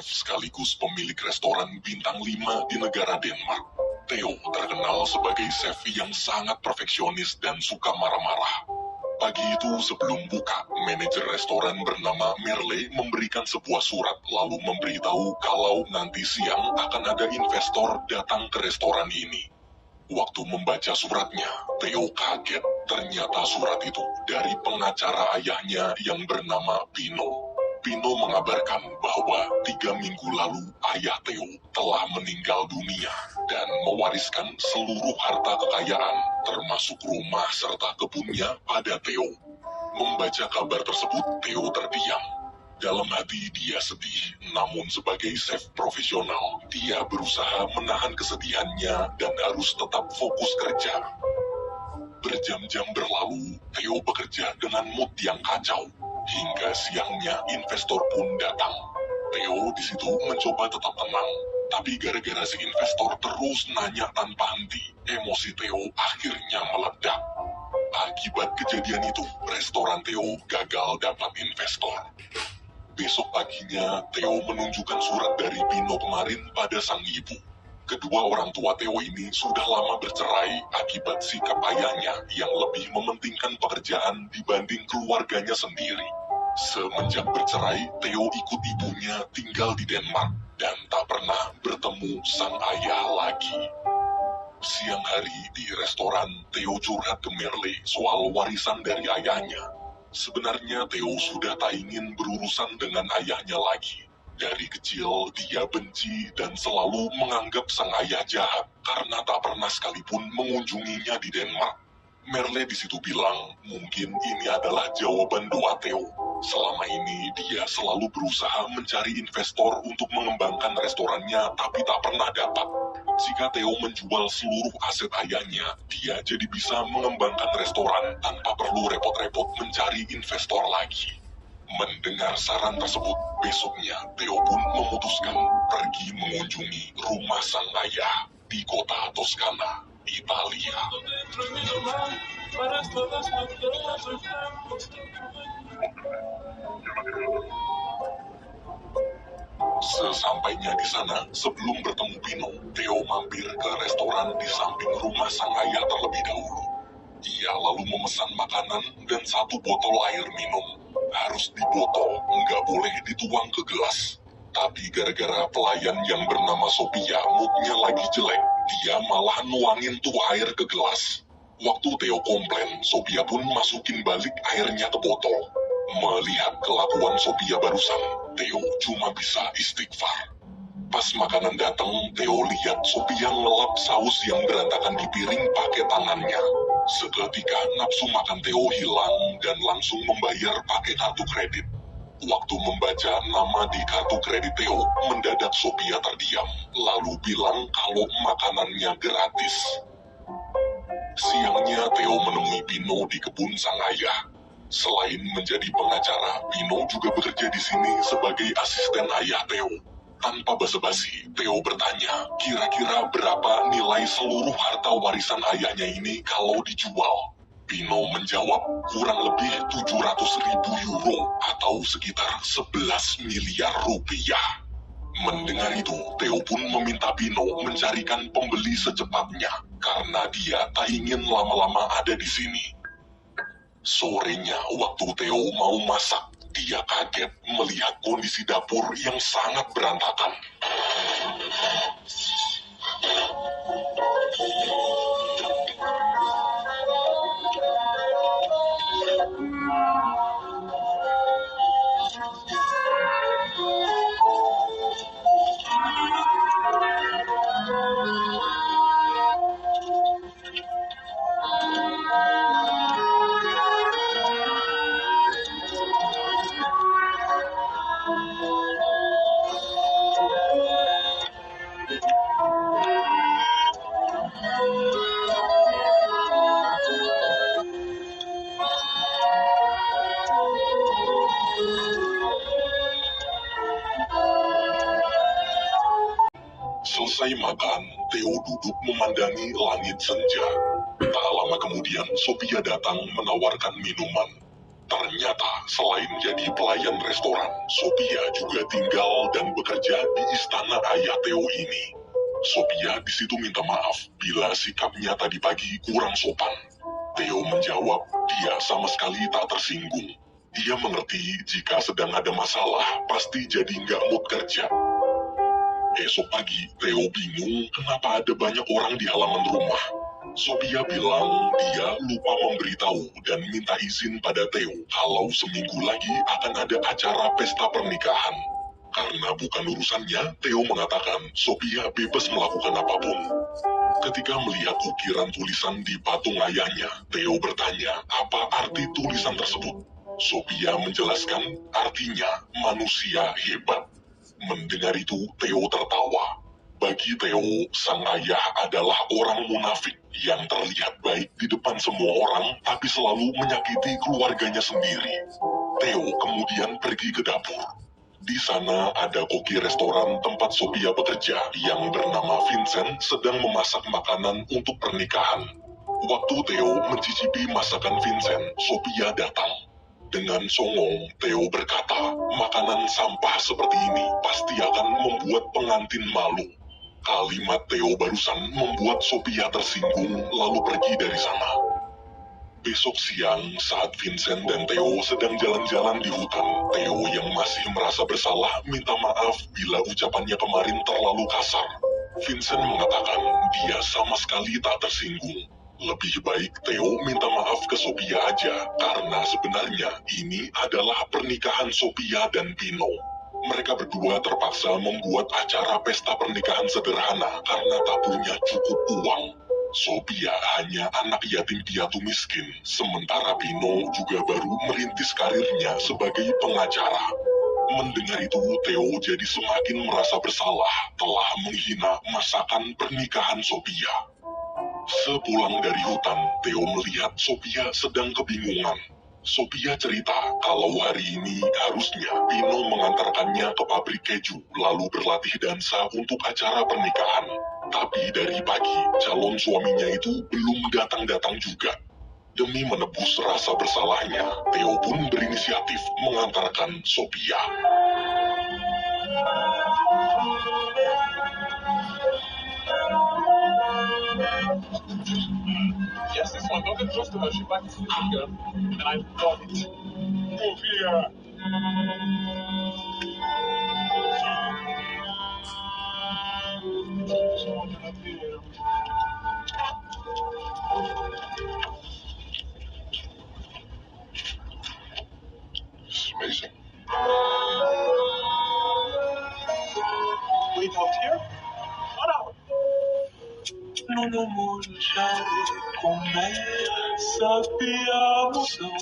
chef sekaligus pemilik restoran bintang 5 di negara Denmark. Theo terkenal sebagai chef yang sangat perfeksionis dan suka marah-marah. Pagi itu sebelum buka, manajer restoran bernama Merle memberikan sebuah surat lalu memberitahu kalau nanti siang akan ada investor datang ke restoran ini. Waktu membaca suratnya, Theo kaget. Ternyata surat itu dari pengacara ayahnya yang bernama Pino. Pino mengabarkan bahwa 3 minggu lalu ayah Theo telah meninggal dunia dan mewariskan seluruh harta kekayaan, termasuk rumah serta kebunnya pada Theo. Membaca kabar tersebut, Theo terdiam. Dalam hati dia sedih, namun sebagai chef profesional, dia berusaha menahan kesedihannya dan harus tetap fokus kerja. Berjam-jam berlalu, Theo bekerja dengan mood yang kacau. Hingga siangnya investor pun datang. Theo di situ mencoba tetap tenang, tapi gara-gara si investor terus nanya tanpa henti, emosi Theo akhirnya meledak. Akibat kejadian itu, restoran Theo gagal dapat investor. Besok paginya, Theo menunjukkan surat dari Pino kemarin pada sang ibu. Kedua orang tua Theo ini sudah lama bercerai akibat sikap ayahnya yang lebih mementingkan pekerjaan dibanding keluarganya sendiri. Semenjak bercerai, Theo ikut ibunya tinggal di Denmark dan tak pernah bertemu sang ayah lagi. Siang hari di restoran, Theo curhat ke Merle soal warisan dari ayahnya. Sebenarnya Theo sudah tak ingin berurusan dengan ayahnya lagi. Dari kecil dia benci dan selalu menganggap sang ayah jahat karena tak pernah sekalipun mengunjunginya di Denmark. Merle di situ bilang mungkin ini adalah jawaban doa Theo. Selama ini dia selalu berusaha mencari investor untuk mengembangkan restorannya tapi tak pernah dapat. Jika Theo menjual seluruh aset ayahnya, dia jadi bisa mengembangkan restoran tanpa perlu repot-repot mencari investor lagi. Mendengar saran tersebut, besoknya Theo pun memutuskan pergi mengunjungi rumah sang ayah di kota Toskana, Italia. Sesampainya di sana, sebelum bertemu Pino, Theo mampir ke restoran di samping rumah sang ayah terlebih dahulu. Ia lalu memesan makanan dan 1 botol air minum. Harus di botol, nggak boleh dituang ke gelas. Tapi gara-gara pelayan yang bernama Sophia moodnya lagi jelek, dia malah nuangin tuh air ke gelas. Waktu Theo komplain, Sophia pun masukin balik airnya ke botol. Melihat kelakuan Sophia barusan, Theo cuma bisa istighfar. Pas makanan datang, Theo lihat Sophia ngelap saus yang berantakan di piring pakai tangannya. Seketika nafsu makan Theo hilang dan langsung membayar pakai kartu kredit. Waktu membaca nama di kartu kredit Theo, mendadak Sophia terdiam, lalu bilang kalau makanannya gratis. Siangnya Theo menemui Pino di kebun sang ayah. Selain menjadi pengacara, Pino juga bekerja di sini sebagai asisten ayah Theo. Tanpa basa-basi, Theo bertanya, kira-kira berapa nilai seluruh harta warisan ayahnya ini kalau dijual? Pino menjawab, kurang lebih 700.000 euro atau sekitar 11 miliar rupiah. Mendengar itu, Theo pun meminta Pino mencarikan pembeli secepatnya, karena dia tak ingin lama-lama ada di sini. Sorenya, waktu Theo mau masak, dia kaget melihat kondisi dapur yang sangat berantakan. Selesai makan, Theo duduk memandangi langit senja. Tak lama kemudian, Sophia datang menawarkan minuman. Ternyata selain jadi pelayan restoran, Sophia juga tinggal dan bekerja di istana ayah Theo ini. Sophia di situ minta maaf bila sikapnya tadi pagi kurang sopan. Theo menjawab dia sama sekali tak tersinggung. Dia mengerti jika sedang ada masalah pasti jadi nggak mood kerja. Esok pagi, Theo bingung kenapa ada banyak orang di halaman rumah. Sophia bilang dia lupa memberitahu dan minta izin pada Theo kalau seminggu lagi akan ada acara pesta pernikahan. Karena bukan urusannya, Theo mengatakan Sophia bebas melakukan apapun. Ketika melihat ukiran tulisan di patung ayahnya, Theo bertanya apa arti tulisan tersebut. Sophia menjelaskan artinya manusia hebat. Mendengar itu, Theo tertawa. Bagi Theo, sang ayah adalah orang munafik yang terlihat baik di depan semua orang, tapi selalu menyakiti keluarganya sendiri. Theo kemudian pergi ke dapur. Di sana ada koki restoran tempat Sophia bekerja yang bernama Vincent sedang memasak makanan untuk pernikahan. Waktu Theo mencicipi masakan Vincent, Sophia datang. Dengan songong, Theo berkata, makanan sampah seperti ini pasti akan membuat pengantin malu. Kalimat Theo barusan membuat Sophia tersinggung lalu pergi dari sana. Besok siang, saat Vincent dan Theo sedang jalan-jalan di hutan, Theo yang masih merasa bersalah minta maaf bila ucapannya kemarin terlalu kasar. Vincent mengatakan dia sama sekali tak tersinggung. Lebih baik Theo minta maaf ke Sophia aja, karena sebenarnya ini adalah pernikahan Sophia dan Pino. Mereka berdua terpaksa membuat acara pesta pernikahan sederhana karena tak punya cukup uang. Sophia hanya anak yatim piatu miskin, sementara Pino juga baru merintis karirnya sebagai pengacara. Mendengar itu, Theo jadi semakin merasa bersalah telah menghina masakan pernikahan Sophia. Sepulang dari hutan, Theo melihat Sophia sedang kebingungan. Sophia cerita kalau hari ini harusnya Pino mengantarkannya ke pabrik keju lalu berlatih dansa untuk acara pernikahan. Tapi dari pagi, calon suaminya itu belum datang-datang juga. Demi menebus rasa bersalahnya, Theo pun berinisiatif mengantarkan Sophia. Yes, this one. Don't get close to her. She might be sleeping, girl. And I love it. Sophia. This is amazing. Wait out here? 1 hour. No mundo já começa a emoção.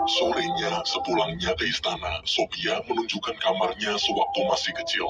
Sorenya, sepulangnya ke istana, Sophia menunjukkan kamarnya sewaktu masih kecil.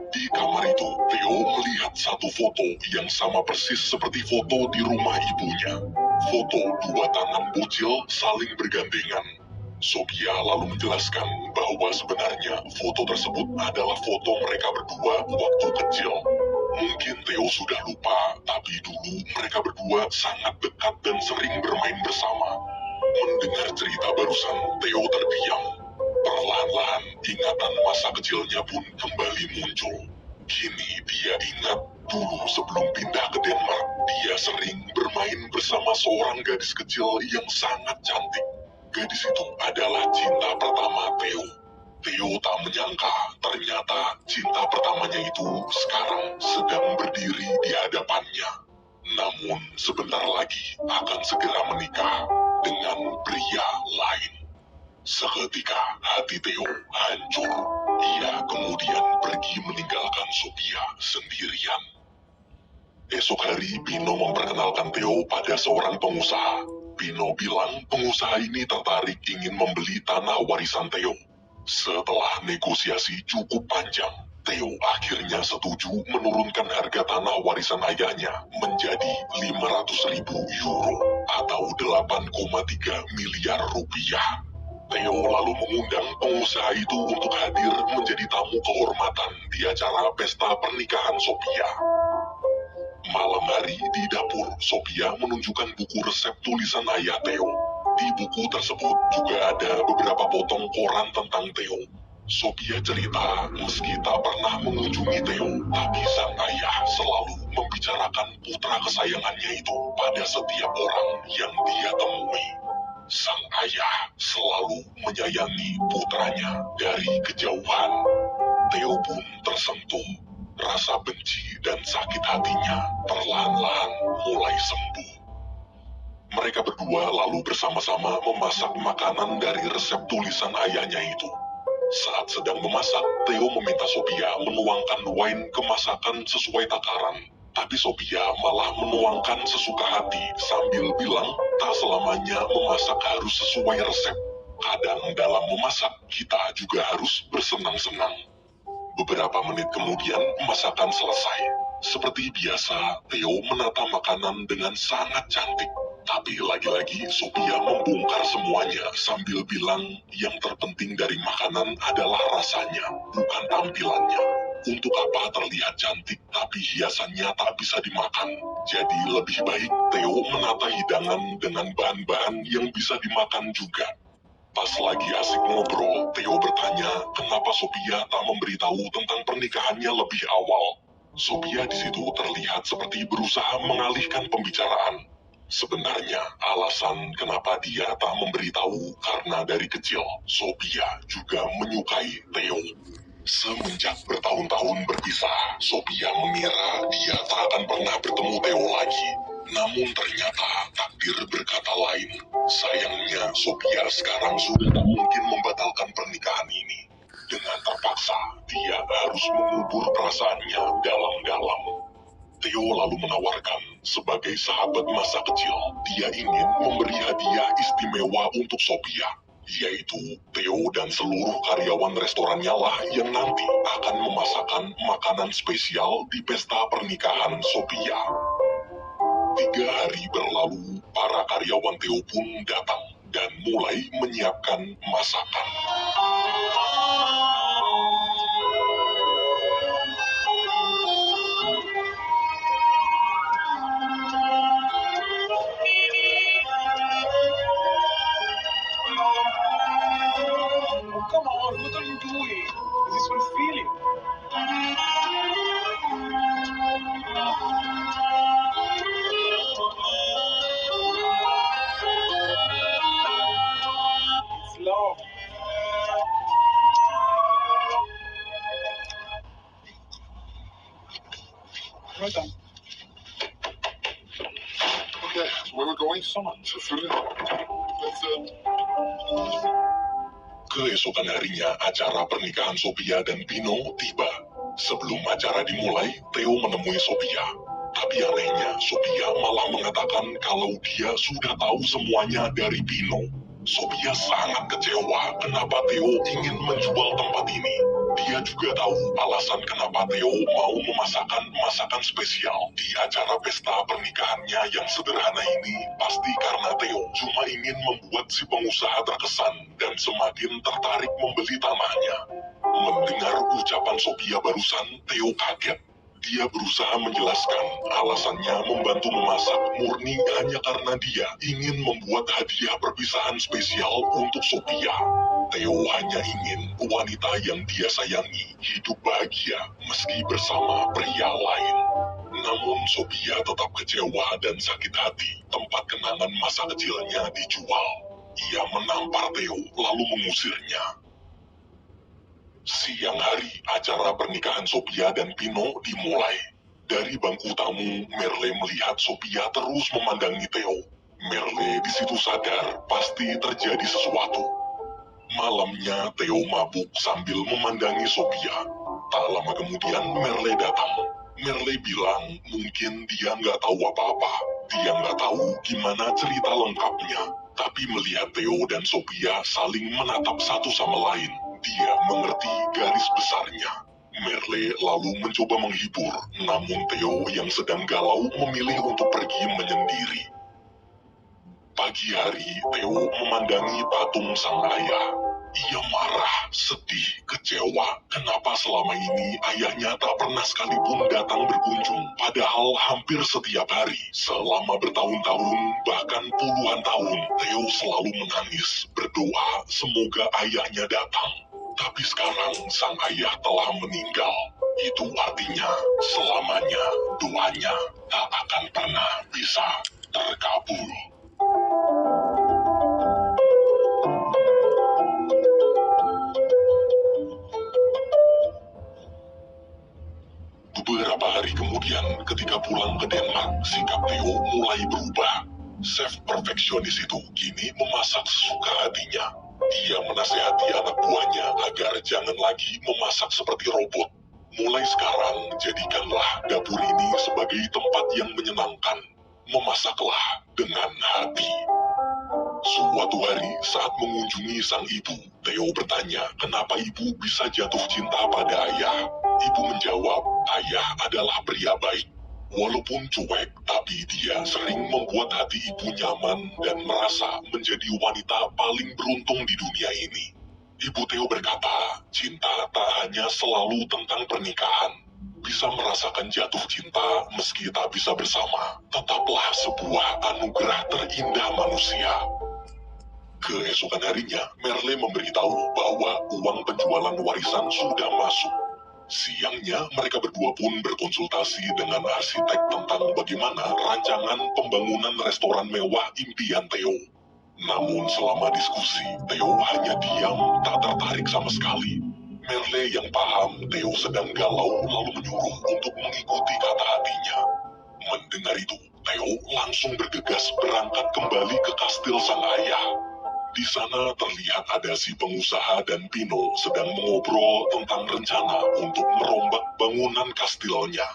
Di kamar itu, Theo melihat satu foto yang sama persis seperti foto di rumah ibunya. Foto dua tangan bocil saling bergandengan. Sophia lalu menjelaskan bahwa sebenarnya foto tersebut adalah foto mereka berdua waktu kecil. Mungkin Theo sudah lupa, tapi dulu mereka berdua sangat dekat dan sering bermain bersama. Mendengar cerita barusan, Theo terdiam. Perlahan-lahan, ingatan masa kecilnya pun kembali muncul. Kini dia ingat dulu sebelum pindah ke Denmark, dia sering bermain bersama seorang gadis kecil yang sangat cantik. Gadis itu adalah cinta pertama Theo. Theo tak menyangka ternyata cinta pertamanya itu sekarang sedang berdiri di hadapannya. Namun sebentar lagi akan segera menikah dengan pria lain. Seketika hati Theo hancur. Ia kemudian pergi meninggalkan Sophia sendirian. Esok hari Pino memperkenalkan Theo pada seorang pengusaha. Pino bilang pengusaha ini tertarik ingin membeli tanah warisan Theo. Setelah negosiasi cukup panjang, Theo akhirnya setuju menurunkan harga tanah warisan ayahnya menjadi 500.000 euro atau 8,3 miliar rupiah. Theo lalu mengundang pengusaha itu untuk hadir menjadi tamu kehormatan di acara pesta pernikahan Sophia. Malam hari di dapur, Sophia menunjukkan buku resep tulisan ayah Theo. Di buku tersebut juga ada beberapa potong koran tentang Theo. Sophia cerita meski tak pernah mengunjungi Theo, tapi sang ayah selalu membicarakan putra kesayangannya itu pada setiap orang yang dia temui. Sang ayah selalu menyayangi putranya dari kejauhan. Theo pun tersentuh. Rasa benci dan sakit hatinya perlahan-lahan mulai sembuh. Mereka berdua lalu bersama-sama memasak makanan dari resep tulisan ayahnya itu. Saat sedang memasak, Theo meminta Sophia menuangkan wine ke masakan sesuai takaran. Tapi Sophia malah menuangkan sesuka hati sambil bilang tak selamanya memasak harus sesuai resep. Kadang dalam memasak, kita juga harus bersenang-senang. Beberapa menit kemudian, masakan selesai. Seperti biasa, Theo menata makanan dengan sangat cantik. Tapi lagi-lagi Sophia membongkar semuanya sambil bilang yang terpenting dari makanan adalah rasanya, bukan tampilannya. Untuk apa terlihat cantik tapi hiasannya tak bisa dimakan? Jadi lebih baik Theo menata hidangan dengan bahan-bahan yang bisa dimakan juga. Pas lagi asik ngobrol, Theo bertanya kenapa Sophia tak memberitahu tentang pernikahannya lebih awal. Sophia di situ terlihat seperti berusaha mengalihkan pembicaraan. Sebenarnya, alasan kenapa dia tak memberitahu karena dari kecil, Sophia juga menyukai Theo. Semenjak bertahun-tahun berpisah, Sophia mengira dia tak akan pernah bertemu Theo lagi. Namun ternyata takdir berkata lain. Sayangnya Sophia sekarang sudah tak mungkin membatalkan pernikahan ini. Dengan terpaksa, dia harus mengubur perasaannya dalam-dalam. Theo lalu menawarkan, sebagai sahabat masa kecil, dia ingin memberi hadiah istimewa untuk Sophia, yaitu Theo dan seluruh karyawan restorannya lah yang nanti akan memasakkan makanan spesial di pesta pernikahan Sophia. 3 hari berlalu, para karyawan Theo pun datang dan mulai menyiapkan masakan. Come on, what are you doing? Is this one feeling? It's love. Well done. Okay, so where we're going? To Philly. That's it. Keesokan harinya, acara pernikahan Sophia dan Pino tiba. Sebelum acara dimulai, Theo menemui Sophia. Tapi anehnya, Sophia malah mengatakan kalau dia sudah tahu semuanya dari Pino. Sophia sangat kecewa kenapa Theo ingin menjual tempat ini. Dia juga tahu alasan kenapa Theo mau memasakkan masakan spesial di acara pesta pernikahannya yang sederhana ini. Pasti karena Theo cuma ingin membuat si pengusaha terkesan dan semakin tertarik membeli tanahnya. Mendengar ucapan Sophia barusan, Theo kaget. Dia berusaha menjelaskan alasannya membantu memasak murni hanya karena dia ingin membuat hadiah perpisahan spesial untuk Sophia. Theo hanya ingin wanita yang dia sayangi hidup bahagia meski bersama pria lain. Namun Sophia tetap kecewa dan sakit hati tempat kenangan masa kecilnya dijual. Ia menampar Theo lalu mengusirnya. Siang hari, acara pernikahan Sophia dan Pino dimulai. Dari bangku tamu, Merle melihat Sophia terus memandangi Theo. Merle di situ sadar pasti terjadi sesuatu. Malamnya, Theo mabuk sambil memandangi Sophia. Tak lama kemudian, Merle datang. Merle bilang mungkin dia nggak tahu apa-apa. Dia nggak tahu gimana cerita lengkapnya. Tapi melihat Theo dan Sophia saling menatap satu sama lain, dia mengerti garis besarnya. Merle lalu mencoba menghibur, namun Theo yang sedang galau memilih untuk pergi menyendiri. Pagi hari, Theo memandangi patung sang ayah. Ia marah, sedih, kecewa. Kenapa selama ini ayahnya tak pernah sekalipun datang berkunjung? Padahal hampir setiap hari, selama bertahun-tahun, bahkan puluhan tahun, Theo selalu menangis, berdoa semoga ayahnya datang. Tapi sekarang sang ayah telah meninggal. Itu artinya selamanya doanya tak akan pernah bisa terkabul. Beberapa hari kemudian, ketika pulang ke Denmark, sikap Theo mulai berubah. Chef perfeksionis itu kini memasak sesuka hatinya. Dia menasehati anak buahnya agar jangan lagi memasak seperti robot. Mulai sekarang, jadikanlah dapur ini sebagai tempat yang menyenangkan. Memasaklah dengan hati. Suatu hari saat mengunjungi sang ibu, Theo bertanya kenapa ibu bisa jatuh cinta pada ayah. Ibu menjawab, ayah adalah pria baik. Walaupun cuek, tapi dia sering membuat hati ibu nyaman dan merasa menjadi wanita paling beruntung di dunia ini. Ibu Theo berkata, cinta tak hanya selalu tentang pernikahan. Bisa merasakan jatuh cinta meski tak bisa bersama, tetaplah sebuah anugerah terindah manusia. Keesokan harinya, Merle memberitahu bahwa uang penjualan warisan sudah masuk. Siangnya, mereka berdua pun berkonsultasi dengan arsitek tentang bagaimana rancangan pembangunan restoran mewah impian Theo. Namun selama diskusi, Theo hanya diam, tak tertarik sama sekali. Merle yang paham Theo sedang galau lalu menyuruh untuk mengikuti kata hatinya. Mendengar itu, Theo langsung bergegas berangkat kembali ke kastil sang ayah. Di sana terlihat ada si pengusaha dan Pino sedang mengobrol tentang rencana untuk merombak bangunan kastilnya.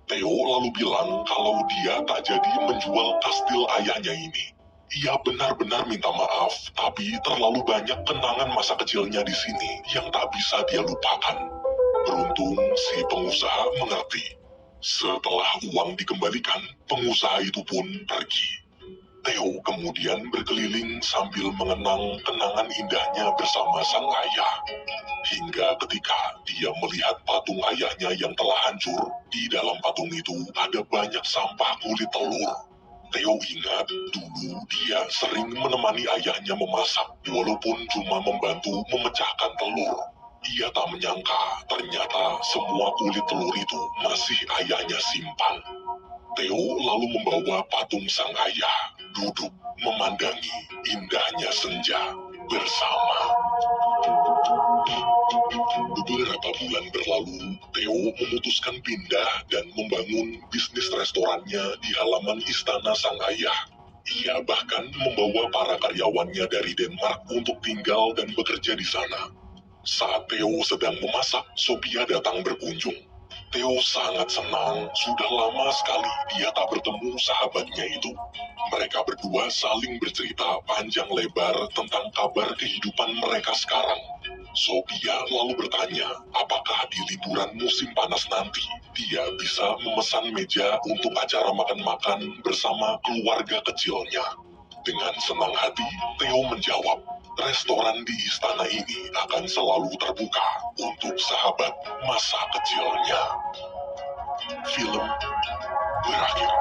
Theo lalu bilang kalau dia tak jadi menjual kastil ayahnya ini. Ia benar-benar minta maaf, tapi terlalu banyak kenangan masa kecilnya di sini yang tak bisa dia lupakan. Beruntung si pengusaha mengerti. Setelah uang dikembalikan, pengusaha itu pun pergi. Theo kemudian berkeliling sambil mengenang kenangan indahnya bersama sang ayah. Hingga ketika dia melihat patung ayahnya yang telah hancur, di dalam patung itu ada banyak sampah kulit telur. Theo ingat dulu dia sering menemani ayahnya memasak, walaupun cuma membantu memecahkan telur. Ia tak menyangka ternyata semua kulit telur itu masih ayahnya simpan. Theo lalu membawa patung sang ayah, duduk memandangi indahnya senja bersama. Beberapa bulan berlalu, Theo memutuskan pindah dan membangun bisnis restorannya di halaman istana sang ayah. Ia bahkan membawa para karyawannya dari Denmark untuk tinggal dan bekerja di sana. Saat Theo sedang memasak, Sophia datang berkunjung. Theo sangat senang, sudah lama sekali dia tak bertemu sahabatnya itu. Mereka berdua saling bercerita panjang lebar tentang kabar kehidupan mereka sekarang. Sophia lalu bertanya, apakah di liburan musim panas nanti, dia bisa memesan meja untuk acara makan-makan bersama keluarga kecilnya. Dengan senang hati, Theo menjawab, restoran di istana ini akan selalu terbuka untuk sahabat masa kecilnya. Film berakhir.